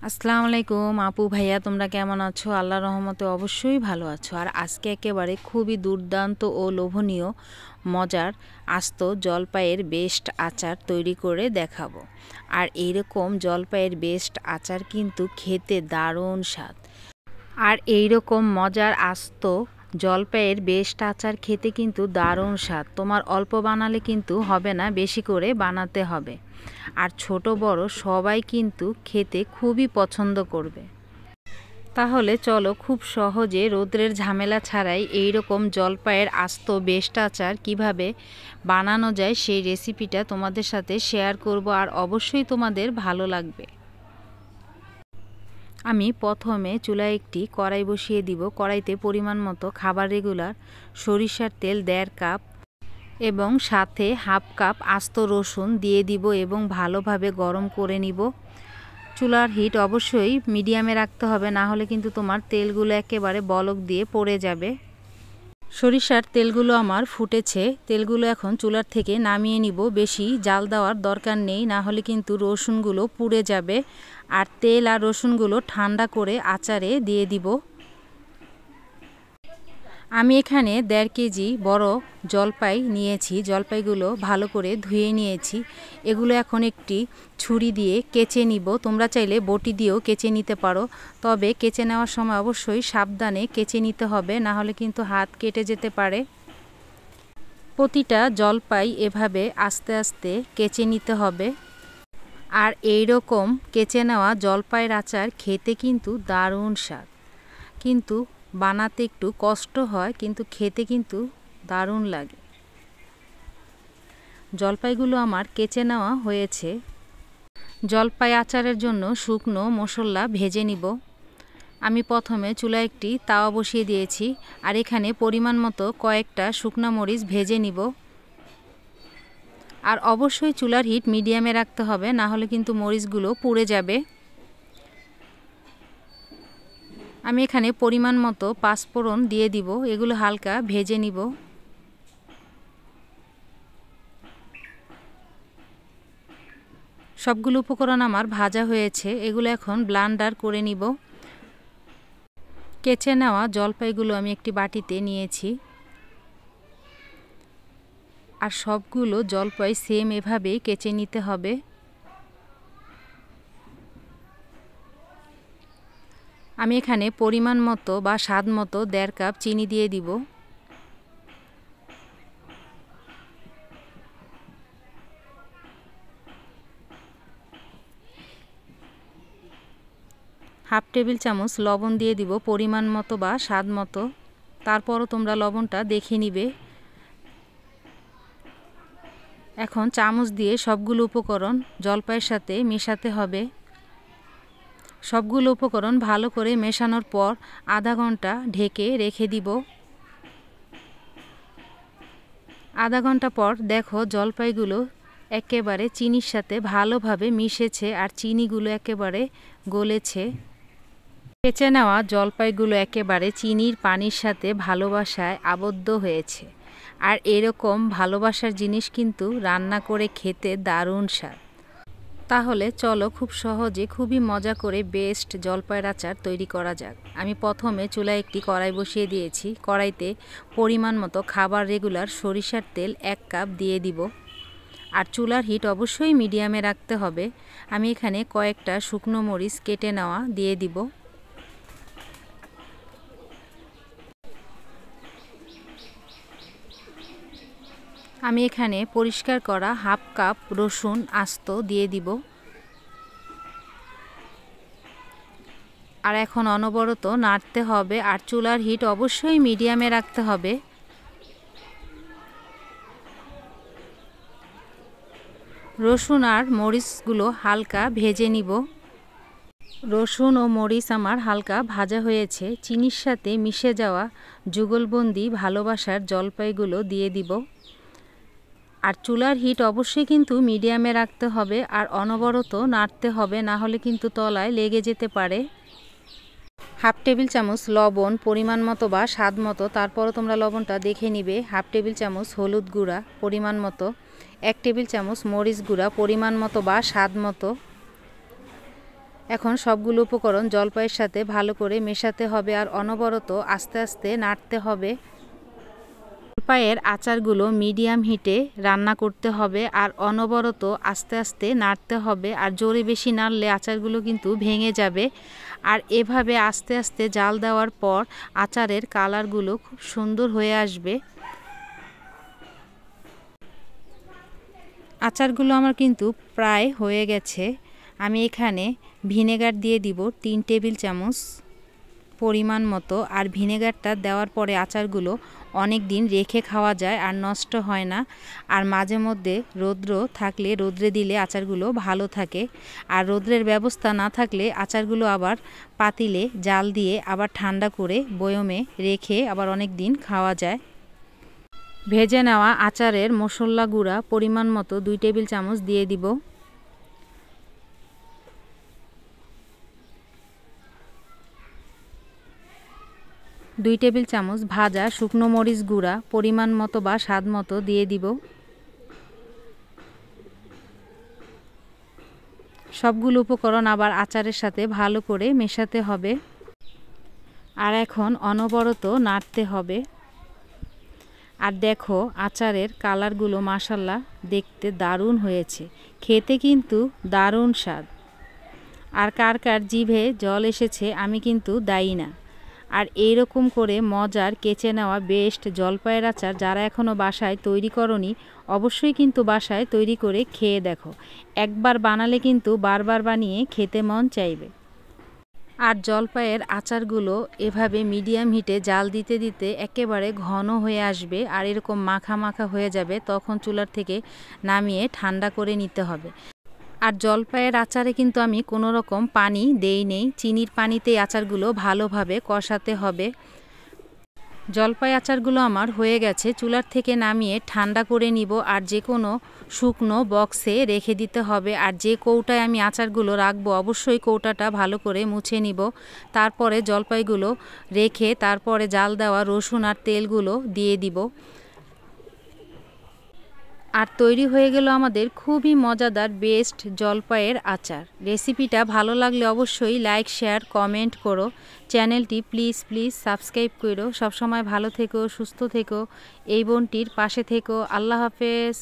আসসালামু আলাইকুম আপু ভাইয়া, তোমরা কেমন আছো? আল্লাহর রহমতে অবশ্যই ভালো আছো। আর আজকে একেবারে খুবই দুর্দান্ত ও লোভনীয় মজার আস্ত জলপাইয়ের বেস্ট আচার তৈরি করে দেখাবো। আর এইরকম জলপাইয়ের বেস্ট আচার কিন্তু খেতে দারুণ স্বাদ। আর এইরকম মজার আস্ত জলপাইয়ের বেস্ট আচার খেতে কিন্তু দারুণ স্বাদ। তোমার অল্প বানালে কিন্তু হবে না, বেশি করে বানাতে হবে। আর ছোট বড় সবাই কিন্তু খেতে খুবই পছন্দ করবে। তাহলে চলো খুব সহজে রোদ্রের ঝামেলা ছাড়াই এই রকম জলপাইয়ের আস্ত বেস্ট আচার কিভাবে বানানো যায় সেই রেসিপিটা তোমাদের সাথে শেয়ার করব। আর অবশ্যই তোমাদের ভালো লাগবে। আমি প্রথমে চুলায় একটি কড়াই বসিয়ে দিব। কড়াইতে পরিমাণ মতো খাবার রেগুলার সরিষার তেল 1.5 কাপ এবং সাথে হাফ কাপ আস্ত রসুন দিয়ে দিব এবং ভালোভাবে গরম করে নিব। চুলার হিট অবশ্যই মিডিয়ামে রাখতে হবে, না হলে কিন্তু তোমার তেলগুলো একেবারে বলক দিয়ে পড়ে যাবে। সরিষার তেলগুলো আমার ফুটেছে, তেলগুলো এখন চুলার থেকে নামিয়ে নিব। বেশি জাল দেওয়ার দরকার নেই, না হলে কিন্তু রসুনগুলো পুড়ে যাবে। আর তেল আর রসুনগুলো ঠান্ডা করে আচারে দিয়ে দিব। আমি এখানে 1.5 কেজি বড় জলপাই নিয়েছি। জলপাইগুলো ভালো করে ধুয়ে নিয়েছি। এগুলো এখন একটি ছুরি দিয়ে কেচে নিব। তোমরা চাইলে বটি দিয়েও কেচে নিতে পারো, তবে কেচে নেওয়ার সময় অবশ্যই সাবধানে কেচে নিতে হবে, না হলে কিন্তু হাত কেটে যেতে পারে। প্রতিটা জলপাই এভাবে আস্তে আস্তে কেচে নিতে হবে। আর এই রকম কেচে নেওয়া জলপাইয়ের আচার খেতে কিন্তু দারুণ স্বাদ, কিন্তু বানাতে একটু কষ্ট হয়, কিন্তু খেতে কিন্তু দারুণ লাগে। জলপাইগুলো আমার কেচে নেওয়া হয়েছে। জলপাই আচারের জন্য শুকনো মশলা ভেজে নিব। আমি প্রথমে চুলায় একটি তাওয়া বসিয়ে দিয়েছি। আর এখানে পরিমাণ মতো কয়েকটা শুকনো মরিচ ভেজে নিব। আর অবশ্যই চুলার হিট মিডিয়ামে রাখতে হবে, না হলে কিন্তু মরিচগুলো পুড়ে যাবে। আমি এখানে পরিমাণ মতো পাঁচফোড়ন দিয়ে দিব। এগুলো হালকা ভেজে নিব। সবগুলো উপকরণ আমার ভাজা হয়েছে, এগুলো এখন ব্লেন্ডার করে নিব। কেচে নেওয়া জলপাইগুলো আমি একটি বাটিতে নিয়েছি। আর সবগুলো জলপাই সেম এভাবেই কেচে নিতে হবে। আমি এখানে পরিমাণ মতো বা স্বাদ মতো 1.5 কাপ চিনি দিয়ে দিব। হাফ টেবিল চামচ লবণ দিয়ে দিব পরিমাণ মতো বা স্বাদ মতো। তারপরও তোমরা লবণটা দেখে নিবে। এখন চামচ দিয়ে সবগুলো উপকরণ জলপাইয়ের সাথে মেশাতে হবে। সবগুলো উপকরণ ভালো করে মেশানোর পর আধা ঘন্টা ঢেকে রেখে দিব। আধা ঘন্টা পর দেখো জলপাইগুলো একেবারে চিনির সাথে ভালোভাবে মিশেছে আর চিনিগুলো একেবারে গলেছে। কেচে নেওয়া জলপাইগুলো একেবারে চিনির পানির সাথে ভালোবাসায় আবদ্ধ হয়েছে। আর এরকম ভালোবাসার জিনিস কিন্তু রান্না করে খেতে দারুণ স্বাদ। তাহলে চলো খুব সহজে খুবই মজা করে বেস্ট জলপাইয়ের আচার তৈরি করা যাক। আমি প্রথমে চুলায় একটি কড়াই বসিয়ে দিয়েছি। কড়াইতে পরিমাণ মতো খাবার রেগুলার সরিষার তেল 1 কাপ দিয়ে দিব। আর চুলার হিট অবশ্যই মিডিয়ামে রাখতে হবে। আমি এখানে কয়েকটা শুকনো মরিচ কেটে নেওয়া দিয়ে দিব। আমি এখানে পরিষ্কার করা হাফ কাপ রসুন আস্ত দিয়ে দিব। আর এখন অনবরত নাড়তে হবে। আর চুলার হিট অবশ্যই মিডিয়ামে রাখতে হবে। রসুন আর মরিচগুলো হালকা ভেজে নিব। রসুন ও মরিচ আমার হালকা ভাজা হয়েছে। চিনির সাথে মিশে যাওয়া যুগলবন্দি ভালোবাসার জলপাইগুলো দিয়ে দিব। আর চুলার হিট অবশ্যই কিন্তু মিডিয়ামে রাখতে হবে। আর অনবরত নাড়তে হবে, না হলে কিন্তু তলায় লেগে যেতে পারে। হাফ টেবিল চামচ লবণ পরিমাণ মতো বা স্বাদ মতো, তারপরও তোমরা লবণটা দেখে নিবে। হাফ টেবিল চামচ হলুদ গুঁড়া পরিমাণ মতো। 1 টেবিল চামচ মরিচ গুঁড়া পরিমাণ মতো বা স্বাদ মতো। এখন সবগুলো উপকরণ জলপাইয়ের সাথে ভালো করে মেশাতে হবে আর অনবরত আস্তে আস্তে নাড়তে হবে। জলপাইয়ের আচারগুলো মিডিয়াম হিটে রান্না করতে হবে আর অনবরত আস্তে আস্তে নাড়তে হবে। আর জোরে বেশি নাড়লে আচারগুলো কিন্তু ভেঙে যাবে। আর এভাবে আস্তে আস্তে জাল দেওয়ার পর আচারের কালারগুলো খুব সুন্দর হয়ে আসবে। আচারগুলো আমার কিন্তু প্রায় হয়ে গেছে। আমি এখানে ভিনেগার দিয়ে দিব 3 টেবিল চামচ পরিমাণ মতো। আর ভিনেগারটা দেওয়ার পরে আচারগুলো অনেক দিন রেখে খাওয়া যায় আর নষ্ট হয় না। আর মাঝে মধ্যে রৌদ্র থাকলে রৌদ্রে দিলে আচারগুলো ভালো থাকে। আর রৌদ্রের ব্যবস্থা না থাকলে আচারগুলো আবার পাতিলে জাল দিয়ে আবার ঠান্ডা করে বয়মে রেখে আবার অনেক দিন খাওয়া যায়। ভেজে নেওয়া আচারের মশলা গুঁড়া পরিমাণ মতো 2 টেবিল চামচ দিয়ে দিব। দুই টেবিল চামচ ভাজা শুকনো মরিচ গুঁড়া পরিমাণ মতো বা স্বাদ মতো দিয়ে দিব। সবগুলো উপকরণ আবার আচারের সাথে ভালো করে মেশাতে হবে। আর এখন অনবরত নাড়তে হবে। আর দেখো আচারের কালারগুলো মাশাল্লাহ দেখতে দারুণ হয়েছে, খেতে কিন্তু দারুণ স্বাদ। আর কার কার জিভে জল এসেছে আমি কিন্তু দায়ী না। আর এইরকম করে মজার কেচে নেওয়া বেস্ট জলপাইয়ের আচার যারা এখনও বাসায় তৈরি করনি অবশ্যই কিন্তু বাসায় তৈরি করে খেয়ে দেখো। একবার বানালে কিন্তু বারবার বানিয়ে খেতে মন চাইবে। আর জলপাইয়ের আচারগুলো এভাবে মিডিয়াম হিটে জাল দিতে দিতে একেবারে ঘন হয়ে আসবে আর এরকম মাখা মাখা হয়ে যাবে। তখন চুলার থেকে নামিয়ে ঠান্ডা করে নিতে হবে। আর জলপাইয়ের আচারে কিন্তু আমি কোনো রকম পানি দেই নেই, চিনির পানিতেই আচারগুলো ভালোভাবে কষাতে হবে। জলপাই আচারগুলো আমার হয়ে গেছে, চুলার থেকে নামিয়ে ঠান্ডা করে নিব। আর যে কোনো শুকনো বক্সে রেখে দিতে হবে। আর যে কৌটায় আমি আচারগুলো রাখবো অবশ্যই কৌটাটা ভালো করে মুছে নিব। তারপরে জলপাইগুলো রেখে তারপরে জাল দেওয়া রসুন আর তেলগুলো দিয়ে দিব। আর তৈরি হয়ে গেল আমাদের খুবই মজাদার বেস্ট জলপাইয়ের আচার। রেসিপিটা ভালো লাগলে অবশ্যই লাইক শেয়ার কমেন্ট করো। চ্যানেলটি প্লিজ সাবস্ক্রাইব করো। সবসময় ভালো থেকো, সুস্থ থেকো, এই বোনটির পাশে থেকো। আল্লাহ হাফেজ।